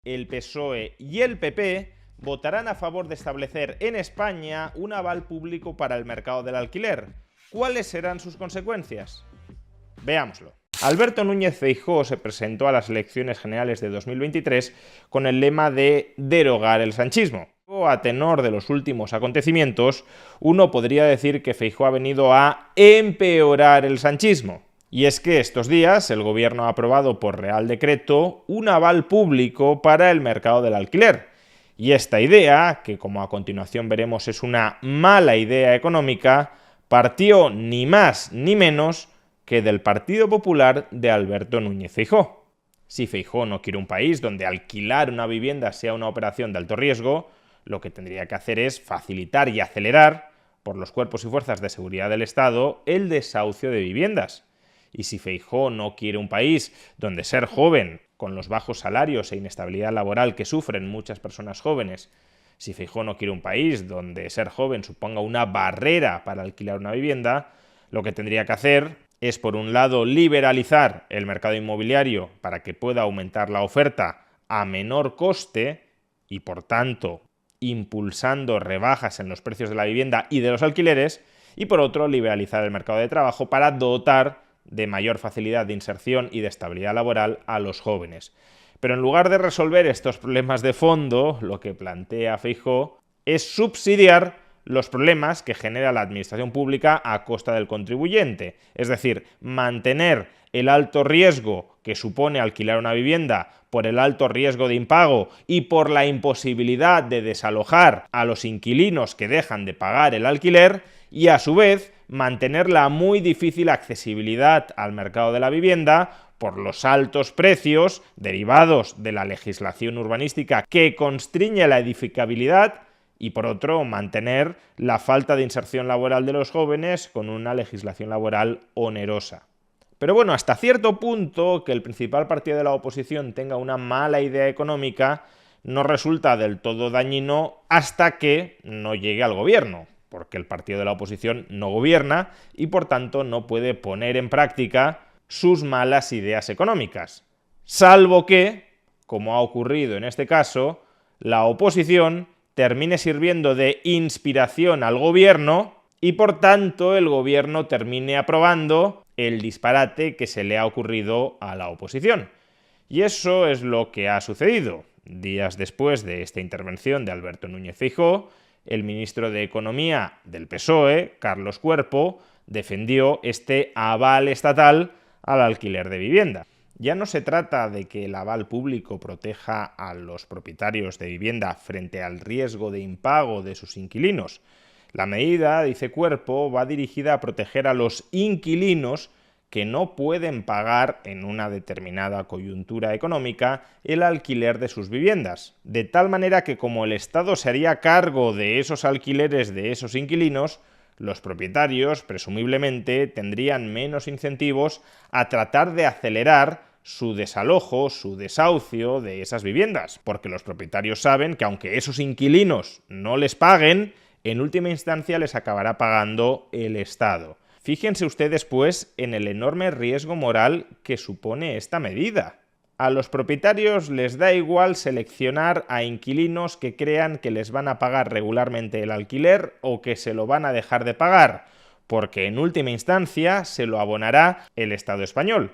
el PSOE y el PP votarán a favor de establecer en España un aval público para el mercado del alquiler. ¿Cuáles serán sus consecuencias? Veámoslo. Alberto Núñez Feijóo se presentó a las elecciones generales de 2023 con el lema de derogar el sanchismo. A tenor de los últimos acontecimientos, uno podría decir que Feijóo ha venido a empeorar el sanchismo. Y es que estos días el gobierno ha aprobado por Real Decreto un aval público para el mercado del alquiler. Y esta idea, que como a continuación veremos es una mala idea económica, partió ni más ni menos que del Partido Popular de Alberto Núñez Feijóo. Si Feijóo no quiere un país donde alquilar una vivienda sea una operación de alto riesgo, lo que tendría que hacer es facilitar y acelerar, por los cuerpos y fuerzas de seguridad del Estado, el desahucio de viviendas. Y si Feijóo no quiere un país donde ser joven, con los bajos salarios e inestabilidad laboral que sufren muchas personas jóvenes, si Feijóo no quiere un país donde ser joven suponga una barrera para alquilar una vivienda, lo que tendría que hacer es, por un lado, liberalizar el mercado inmobiliario para que pueda aumentar la oferta a menor coste y, por tanto, impulsando rebajas en los precios de la vivienda y de los alquileres, y por otro, liberalizar el mercado de trabajo para dotar de mayor facilidad de inserción y de estabilidad laboral a los jóvenes. Pero en lugar de resolver estos problemas de fondo, lo que plantea Feijóo es subsidiar los problemas que genera la administración pública a costa del contribuyente, es decir, mantener el alto riesgo que supone alquilar una vivienda por el alto riesgo de impago y por la imposibilidad de desalojar a los inquilinos que dejan de pagar el alquiler, y a su vez mantener la muy difícil accesibilidad al mercado de la vivienda por los altos precios derivados de la legislación urbanística que constriñe la edificabilidad, y por otro, mantener la falta de inserción laboral de los jóvenes con una legislación laboral onerosa. Pero bueno, hasta cierto punto que el principal partido de la oposición tenga una mala idea económica no resulta del todo dañino hasta que no llegue al gobierno, porque el partido de la oposición no gobierna y por tanto no puede poner en práctica sus malas ideas económicas. Salvo que, como ha ocurrido en este caso, la oposición termine sirviendo de inspiración al gobierno y por tanto el gobierno termine aprobando el disparate que se le ha ocurrido a la oposición. Y eso es lo que ha sucedido. Días después de esta intervención de Alberto Núñez Feijóo, el ministro de Economía del PSOE, Carlos Cuerpo, defendió este aval estatal al alquiler de vivienda. Ya no se trata de que el aval público proteja a los propietarios de vivienda frente al riesgo de impago de sus inquilinos. La medida, dice Cuerpo, va dirigida a proteger a los inquilinos que no pueden pagar en una determinada coyuntura económica el alquiler de sus viviendas, de tal manera que como el Estado se haría cargo de esos alquileres de esos inquilinos, los propietarios, presumiblemente, tendrían menos incentivos a tratar de acelerar su desalojo, su desahucio de esas viviendas, porque los propietarios saben que aunque esos inquilinos no les paguen, en última instancia les acabará pagando el Estado. Fíjense ustedes, pues, en el enorme riesgo moral que supone esta medida. A los propietarios les da igual seleccionar a inquilinos que crean que les van a pagar regularmente el alquiler o que se lo van a dejar de pagar, porque en última instancia se lo abonará el Estado español.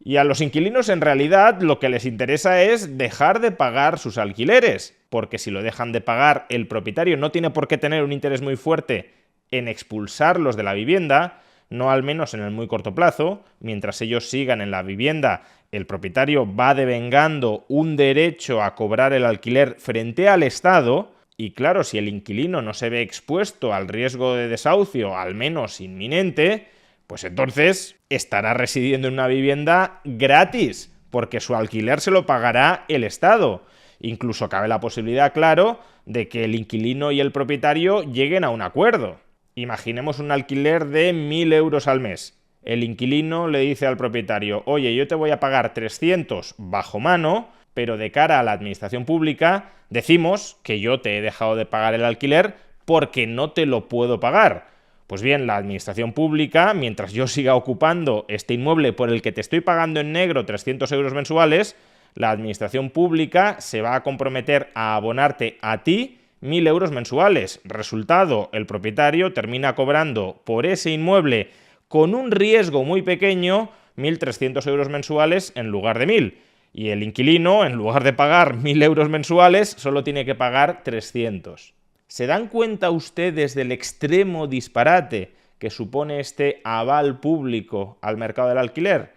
Y a los inquilinos en realidad lo que les interesa es dejar de pagar sus alquileres, porque si lo dejan de pagar el propietario no tiene por qué tener un interés muy fuerte en expulsarlos de la vivienda, no al menos en el muy corto plazo. Mientras ellos sigan en la vivienda, el propietario va devengando un derecho a cobrar el alquiler frente al Estado, y claro, si el inquilino no se ve expuesto al riesgo de desahucio, al menos inminente, pues entonces estará residiendo en una vivienda gratis, porque su alquiler se lo pagará el Estado. Incluso cabe la posibilidad, claro, de que el inquilino y el propietario lleguen a un acuerdo. Imaginemos un alquiler de 1.000 euros al mes. El inquilino le dice al propietario: oye, yo te voy a pagar 300 bajo mano, pero de cara a la administración pública decimos que yo te he dejado de pagar el alquiler porque no te lo puedo pagar. Pues bien, la administración pública, mientras yo siga ocupando este inmueble por el que te estoy pagando en negro 300 euros mensuales, la administración pública se va a comprometer a abonarte a ti 1.000 euros mensuales. Resultado, el propietario termina cobrando por ese inmueble con un riesgo muy pequeño 1.300 euros mensuales en lugar de 1.000. Y el inquilino, en lugar de pagar 1.000 euros mensuales, solo tiene que pagar 300. ¿Se dan cuenta ustedes del extremo disparate que supone este aval público al mercado del alquiler?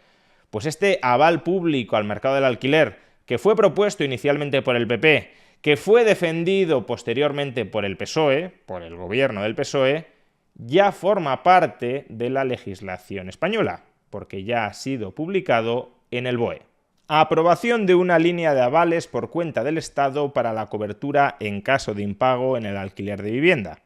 Pues este aval público al mercado del alquiler, que fue propuesto inicialmente por el PP, que fue defendido posteriormente por el PSOE, por el gobierno del PSOE, ya forma parte de la legislación española, porque ya ha sido publicado en el BOE. Aprobación de una línea de avales por cuenta del Estado para la cobertura en caso de impago en el alquiler de vivienda.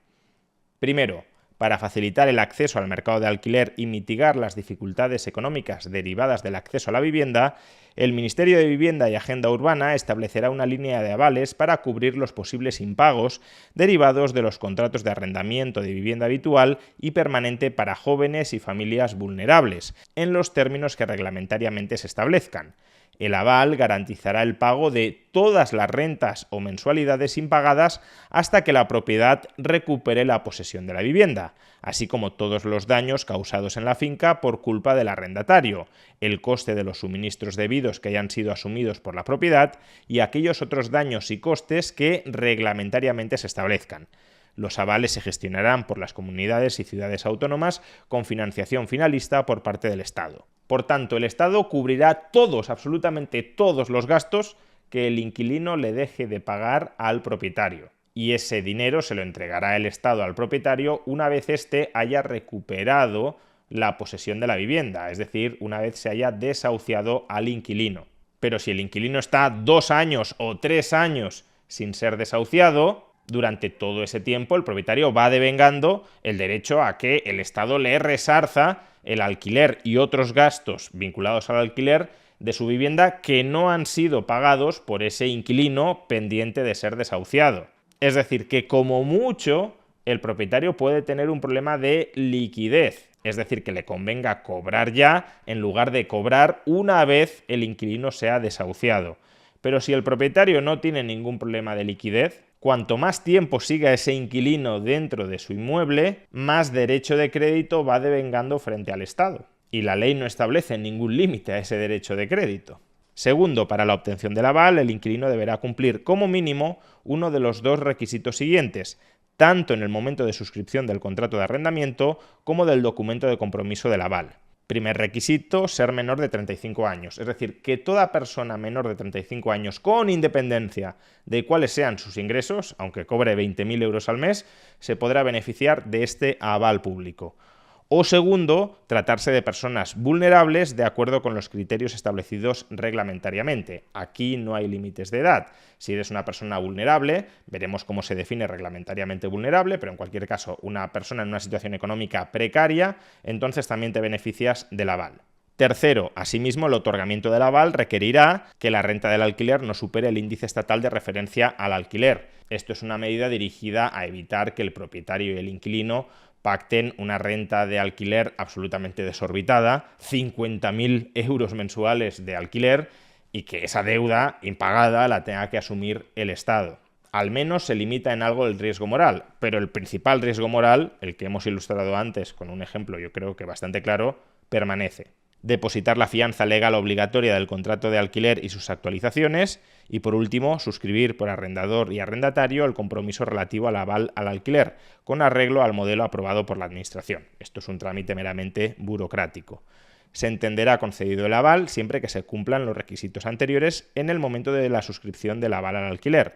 Primero, para facilitar el acceso al mercado de alquiler y mitigar las dificultades económicas derivadas del acceso a la vivienda, el Ministerio de Vivienda y Agenda Urbana establecerá una línea de avales para cubrir los posibles impagos derivados de los contratos de arrendamiento de vivienda habitual y permanente para jóvenes y familias vulnerables, en los términos que reglamentariamente se establezcan. El aval garantizará el pago de todas las rentas o mensualidades impagadas hasta que la propiedad recupere la posesión de la vivienda, así como todos los daños causados en la finca por culpa del arrendatario, el coste de los suministros debidos que hayan sido asumidos por la propiedad y aquellos otros daños y costes que reglamentariamente se establezcan. Los avales se gestionarán por las comunidades y ciudades autónomas con financiación finalista por parte del Estado. Por tanto, el Estado cubrirá absolutamente todos los gastos que el inquilino le deje de pagar al propietario. Y ese dinero se lo entregará el Estado al propietario una vez éste haya recuperado la posesión de la vivienda, es decir, una vez se haya desahuciado al inquilino. Pero si el inquilino está 2 años o 3 años sin ser desahuciado, durante todo ese tiempo el propietario va devengando el derecho a que el Estado le resarza el alquiler y otros gastos vinculados al alquiler de su vivienda que no han sido pagados por ese inquilino pendiente de ser desahuciado. Es decir, que como mucho el propietario puede tener un problema de liquidez, es decir, que le convenga cobrar ya en lugar de cobrar una vez el inquilino sea desahuciado. Pero si el propietario no tiene ningún problema de liquidez, cuanto más tiempo siga ese inquilino dentro de su inmueble, más derecho de crédito va devengando frente al Estado. Y la ley no establece ningún límite a ese derecho de crédito. Segundo, para la obtención del aval, el inquilino deberá cumplir como mínimo uno de los 2 requisitos siguientes, tanto en el momento de suscripción del contrato de arrendamiento como del documento de compromiso del aval. Primer requisito, ser menor de 35 años, es decir, que toda persona menor de 35 años, con independencia de cuáles sean sus ingresos, aunque cobre 20.000 euros al mes, se podrá beneficiar de este aval público. O segundo, tratarse de personas vulnerables de acuerdo con los criterios establecidos reglamentariamente. Aquí no hay límites de edad. Si eres una persona vulnerable, veremos cómo se define reglamentariamente vulnerable, pero en cualquier caso, una persona en una situación económica precaria, entonces también te beneficias del aval. Tercero, asimismo, el otorgamiento del aval requerirá que la renta del alquiler no supere el índice estatal de referencia al alquiler. Esto es una medida dirigida a evitar que el propietario y el inquilino pacten una renta de alquiler absolutamente desorbitada, 50.000 euros mensuales de alquiler, y que esa deuda impagada la tenga que asumir el Estado. Al menos se limita en algo el riesgo moral, pero el principal riesgo moral, el que hemos ilustrado antes con un ejemplo yo creo que bastante claro, permanece. Depositar la fianza legal obligatoria del contrato de alquiler y sus actualizaciones y, por último, suscribir por arrendador y arrendatario el compromiso relativo al aval al alquiler, con arreglo al modelo aprobado por la Administración. Esto es un trámite meramente burocrático. Se entenderá concedido el aval siempre que se cumplan los requisitos anteriores en el momento de la suscripción del aval al alquiler.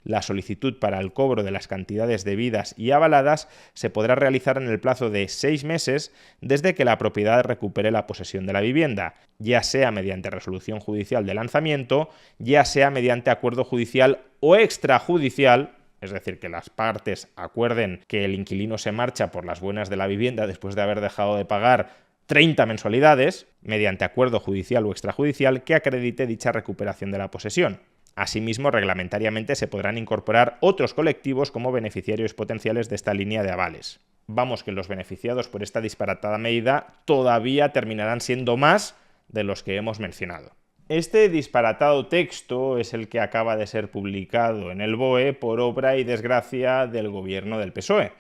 La solicitud para el cobro de las cantidades debidas y avaladas se podrá realizar en el plazo de 6 meses desde que la propiedad recupere la posesión de la vivienda, ya sea mediante resolución judicial de lanzamiento, ya sea mediante acuerdo judicial o extrajudicial, es decir, que las partes acuerden que el inquilino se marcha por las buenas de la vivienda después de haber dejado de pagar 30 mensualidades, mediante acuerdo judicial o extrajudicial que acredite dicha recuperación de la posesión. Asimismo, reglamentariamente se podrán incorporar otros colectivos como beneficiarios potenciales de esta línea de avales. Vamos, que los beneficiados por esta disparatada medida todavía terminarán siendo más de los que hemos mencionado. Este disparatado texto es el que acaba de ser publicado en el BOE por obra y desgracia del gobierno del PSOE.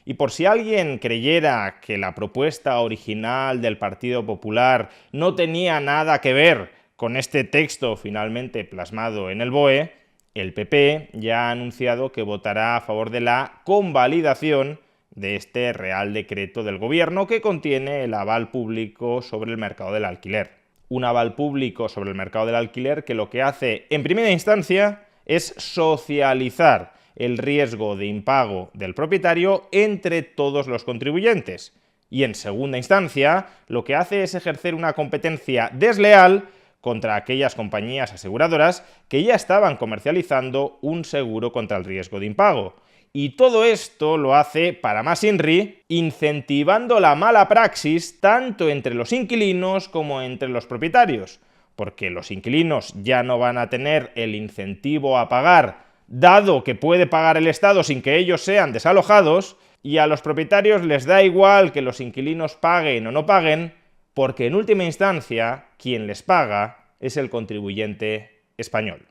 Y por si alguien creyera que la propuesta original del Partido Popular no tenía nada que ver con este texto finalmente plasmado en el BOE, el PP ya ha anunciado que votará a favor de la convalidación de este Real Decreto del Gobierno que contiene el aval público sobre el mercado del alquiler. Un aval público sobre el mercado del alquiler que lo que hace en primera instancia es socializar el riesgo de impago del propietario entre todos los contribuyentes. Y en segunda instancia, lo que hace es ejercer una competencia desleal contra aquellas compañías aseguradoras que ya estaban comercializando un seguro contra el riesgo de impago. Y todo esto lo hace, para más INRI, incentivando la mala praxis tanto entre los inquilinos como entre los propietarios, porque los inquilinos ya no van a tener el incentivo a pagar, dado que puede pagar el Estado sin que ellos sean desalojados, y a los propietarios les da igual que los inquilinos paguen o no paguen, porque en última instancia quien les paga es el contribuyente español.